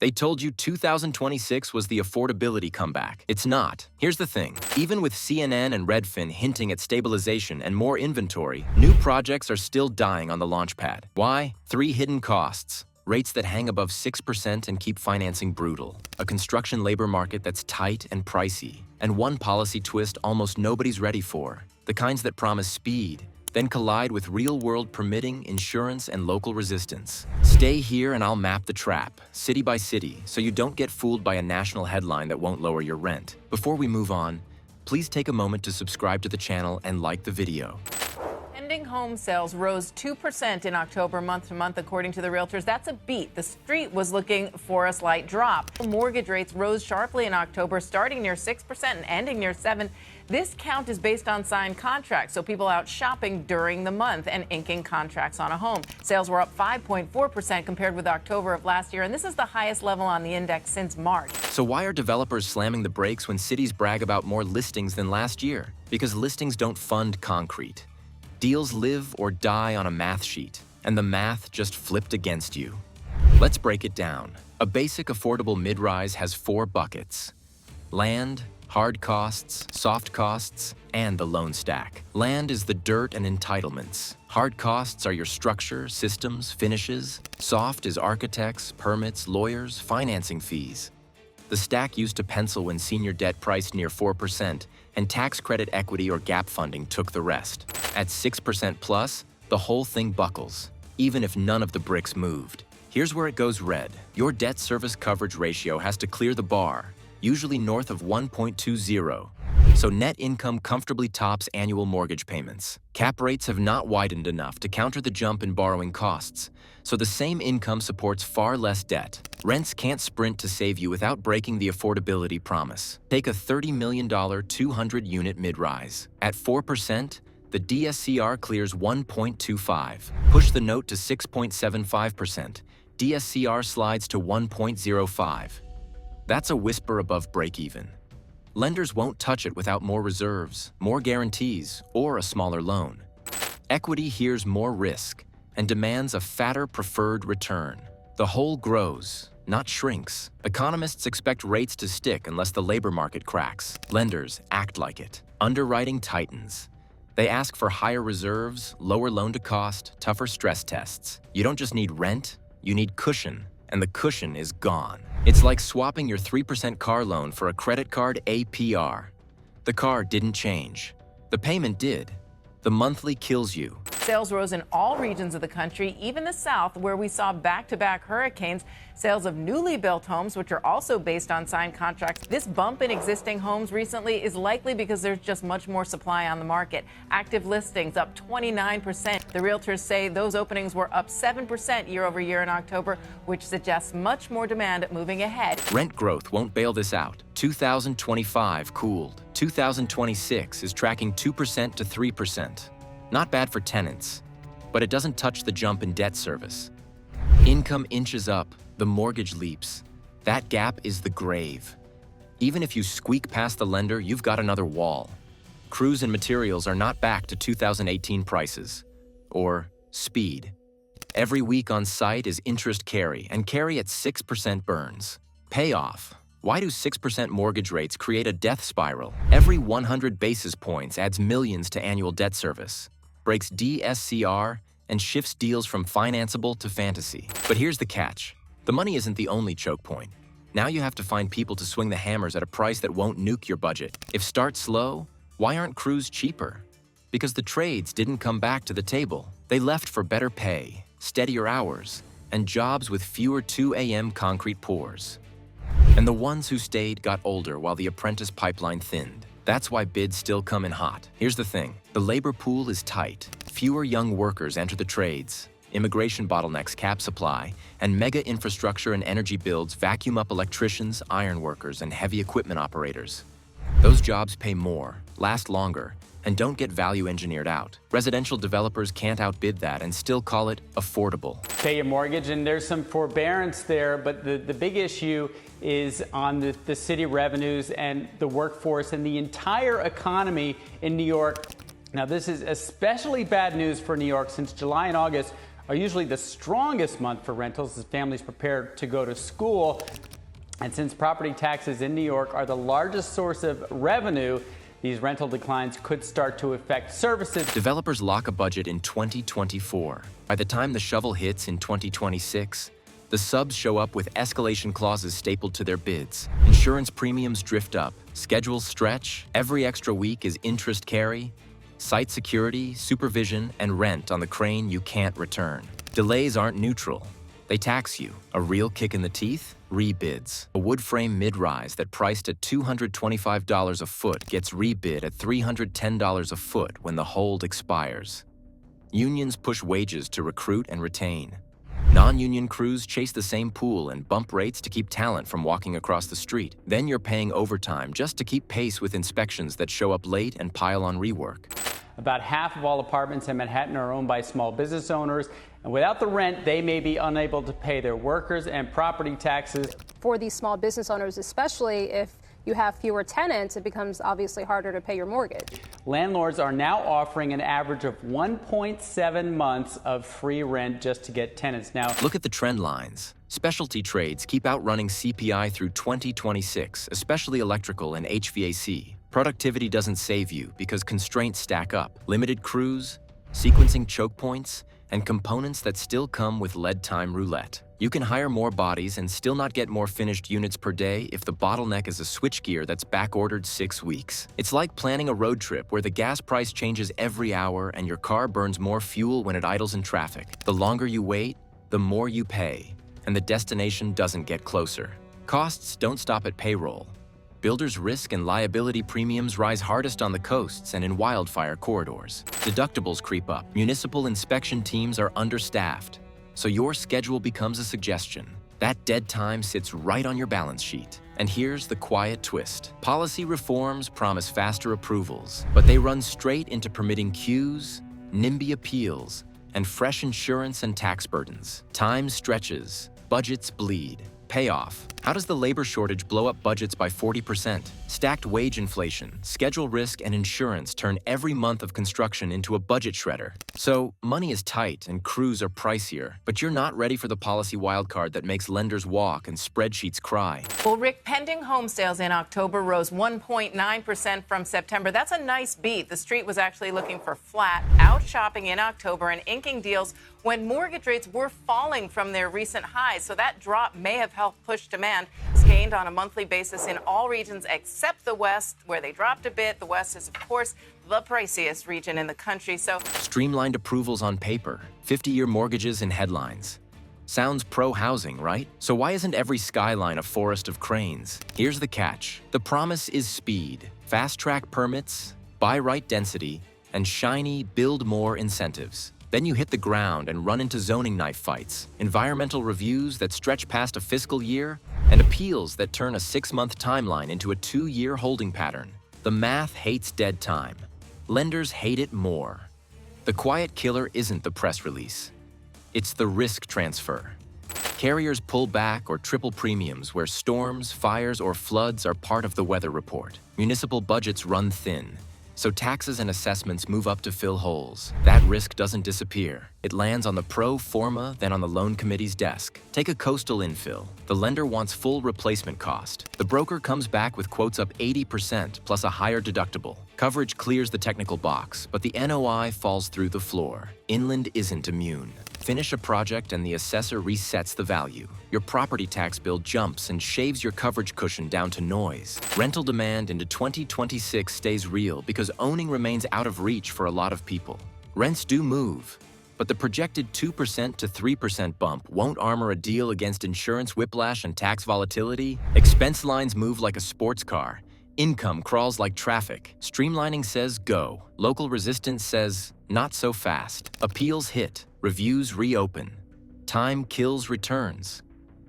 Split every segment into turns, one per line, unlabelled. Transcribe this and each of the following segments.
They told you 2026 was the affordability comeback. It's not. Here's the thing. Even with CNN and Redfin hinting at stabilization and more inventory, new projects are still dying on the launchpad. Why? 3 hidden costs. Rates that hang above 6% and keep financing brutal. A construction labor market that's tight and pricey. And one policy twist almost nobody's ready for. The kinds that promise speed, then collide with real-world permitting, insurance, and local resistance. Stay here and I'll map the trap, city by city, so you don't get fooled by a national headline that won't lower your rent. Before we move on, please take a moment to subscribe to the channel and like the video.
Pending home sales rose 2% in October month to month, according to the realtors. That's a beat. The street was looking for a slight drop. Mortgage rates rose sharply in October, starting near 6% and ending near 7%. This count is based on signed contracts, so people out shopping during the month and inking contracts on a home. Sales were up 5.4% compared with October of last year, and this is the highest level on the index since March.
So why are developers slamming the brakes when cities brag about more listings than last year? Because listings don't fund concrete. Deals live or die on a math sheet, and the math just flipped against you. Let's break it down. A basic affordable mid-rise has 4 buckets: land, hard costs, soft costs, and the loan stack. Land is the dirt and entitlements. Hard costs are your structure, systems, finishes. Soft is architects, permits, lawyers, financing fees. The stack used to pencil when senior debt priced near 4%, and tax credit equity or gap funding took the rest. At 6% plus, the whole thing buckles, even if none of the bricks moved. Here's where it goes red. Your debt service coverage ratio has to clear the bar, usually north of 1.20, so net income comfortably tops annual mortgage payments. Cap rates have not widened enough to counter the jump in borrowing costs, so the same income supports far less debt. Rents can't sprint to save you without breaking the affordability promise. Take a $30 million 200-unit mid-rise. At 4%, the DSCR clears 1.25. Push the note to 6.75%. DSCR slides to 1.05. That's a whisper above break-even. Lenders won't touch it without more reserves, more guarantees, or a smaller loan. Equity hears more risk and demands a fatter preferred return. The hole grows, not shrinks. Economists expect rates to stick unless the labor market cracks. Lenders act like it. Underwriting tightens. They ask for higher reserves, lower loan-to-cost, tougher stress tests. You don't just need rent, you need cushion, and the cushion is gone. It's like swapping your 3% car loan for a credit card APR. The car didn't change. The payment did. The monthly kills you.
Sales rose in all regions of the country, even the South, where we saw back-to-back hurricanes. Sales of newly built homes, which are also based on signed contracts. This bump in existing homes recently is likely because there's just much more supply on the market. Active listings up 29%. The realtors say those openings were up 7% year over year in October, which suggests much more demand moving ahead.
Rent growth won't bail this out. 2025 cooled. 2026 is tracking 2% to 3%. Not bad for tenants, but it doesn't touch the jump in debt service. Income inches up, the mortgage leaps. That gap is the grave. Even if you squeak past the lender, you've got another wall. Crews and materials are not back to 2018 prices. Or speed. Every week on site is interest carry, and carry at 6% burns. Payoff. Why do 6% mortgage rates create a death spiral? Every 100 basis points adds millions to annual debt service, breaks DSCR, and shifts deals from financeable to fantasy. But here's the catch. The money isn't the only choke point. Now you have to find people to swing the hammers at a price that won't nuke your budget. If start slow, why aren't crews cheaper? Because the trades didn't come back to the table. They left for better pay, steadier hours, and jobs with fewer 2 a.m. concrete pours. And the ones who stayed got older while the apprentice pipeline thinned. That's why bids still come in hot. Here's the thing. The labor pool is tight. Fewer young workers enter the trades. Immigration bottlenecks cap supply, and mega infrastructure and energy builds vacuum up electricians, iron workers, and heavy equipment operators. Those jobs pay more, last longer, and don't get value engineered out. Residential developers can't outbid that and still call it affordable.
Pay your mortgage, and there's some forbearance there, but the big issue is on the city revenues and the workforce and the entire economy in New York. Now, this is especially bad news for New York since July and August are usually the strongest month for rentals as families prepare to go to school. And since property taxes in New York are the largest source of revenue, these rental declines could start to affect services.
Developers lock a budget in 2024. By the time the shovel hits in 2026, the subs show up with escalation clauses stapled to their bids. Insurance premiums drift up, schedules stretch, every extra week is interest carry, site security, supervision, and rent on the crane you can't return. Delays aren't neutral. They tax you. A real kick in the teeth? Rebids. A wood frame mid-rise that priced at $225 a foot gets rebid at $310 a foot when the hold expires. Unions push wages to recruit and retain. Non-union crews chase the same pool and bump rates to keep talent from walking across the street. Then you're paying overtime just to keep pace with inspections that show up late and pile on rework.
About half of all apartments in Manhattan are owned by small business owners, and without the rent, they may be unable to pay their workers and property taxes.
For these small business owners, especially if you have fewer tenants, it becomes obviously harder to pay your mortgage.
Landlords are now offering an average of 1.7 months of free rent just to get tenants. Now,
look at the trend lines. Specialty trades keep outrunning CPI through 2026, especially electrical and HVAC. Productivity doesn't save you because constraints stack up. Limited crews, sequencing choke points, and components that still come with lead time roulette. You can hire more bodies and still not get more finished units per day if the bottleneck is a switchgear that's back-ordered 6 weeks. It's like planning a road trip where the gas price changes every hour and your car burns more fuel when it idles in traffic. The longer you wait, the more you pay, and the destination doesn't get closer. Costs don't stop at payroll. Builders' risk and liability premiums rise hardest on the coasts and in wildfire corridors. Deductibles creep up. Municipal inspection teams are understaffed. So your schedule becomes a suggestion. That dead time sits right on your balance sheet. And here's the quiet twist. Policy reforms promise faster approvals, but they run straight into permitting queues, NIMBY appeals, and fresh insurance and tax burdens. Time stretches, budgets bleed. Payoff. How does the labor shortage blow up budgets by 40%? Stacked wage inflation, schedule risk, and insurance turn every month of construction into a budget shredder. So, money is tight and crews are pricier, but you're not ready for the policy wildcard that makes lenders walk and spreadsheets cry.
Well, Rick, pending home sales in October rose 1.9% from September. That's a nice beat. The street was actually looking for flat, out shopping in October and inking deals when mortgage rates were falling from their recent highs. So that drop may have helped push demand. It's gained on a monthly basis in all regions except the West, where they dropped a bit. The West is, of course, the priciest region in the country. So
streamlined approvals on paper, 50-year mortgages in headlines. Sounds pro-housing, right? So why isn't every skyline a forest of cranes? Here's the catch. The promise is speed, fast-track permits, buy-right density, and shiny build more incentives. Then you hit the ground and run into zoning knife fights, environmental reviews that stretch past a fiscal year, and appeals that turn a 6-month timeline into a 2-year holding pattern. The math hates dead time. Lenders hate it more. The quiet killer isn't the press release. It's the risk transfer. Carriers pull back or triple premiums where storms, fires, or floods are part of the weather report. Municipal budgets run thin, so taxes and assessments move up to fill holes. That risk doesn't disappear. It lands on the pro forma, then on the loan committee's desk. Take a coastal infill. The lender wants full replacement cost. The broker comes back with quotes up 80% plus a higher deductible. Coverage clears the technical box, but the NOI falls through the floor. Inland isn't immune. Finish a project and the assessor resets the value. Your property tax bill jumps and shaves your coverage cushion down to noise. Rental demand into 2026 stays real because owning remains out of reach for a lot of people. Rents do move, but the projected 2% to 3% bump won't armor a deal against insurance whiplash and tax volatility. Expense lines move like a sports car. Income crawls like traffic. Streamlining says go. Local resistance says not so fast. Appeals hit. Reviews reopen. Time kills returns.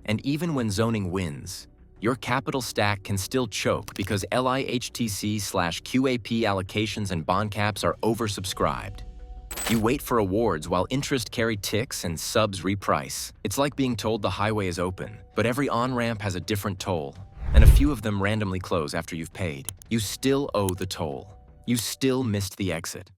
And even when zoning wins, your capital stack can still choke because LIHTC/QAP allocations and bond caps are oversubscribed. You wait for awards while interest carry ticks and subs reprice. It's like being told the highway is open, but every on-ramp has a different toll, and a few of them randomly close after you've paid. You still owe the toll. You still missed the exit.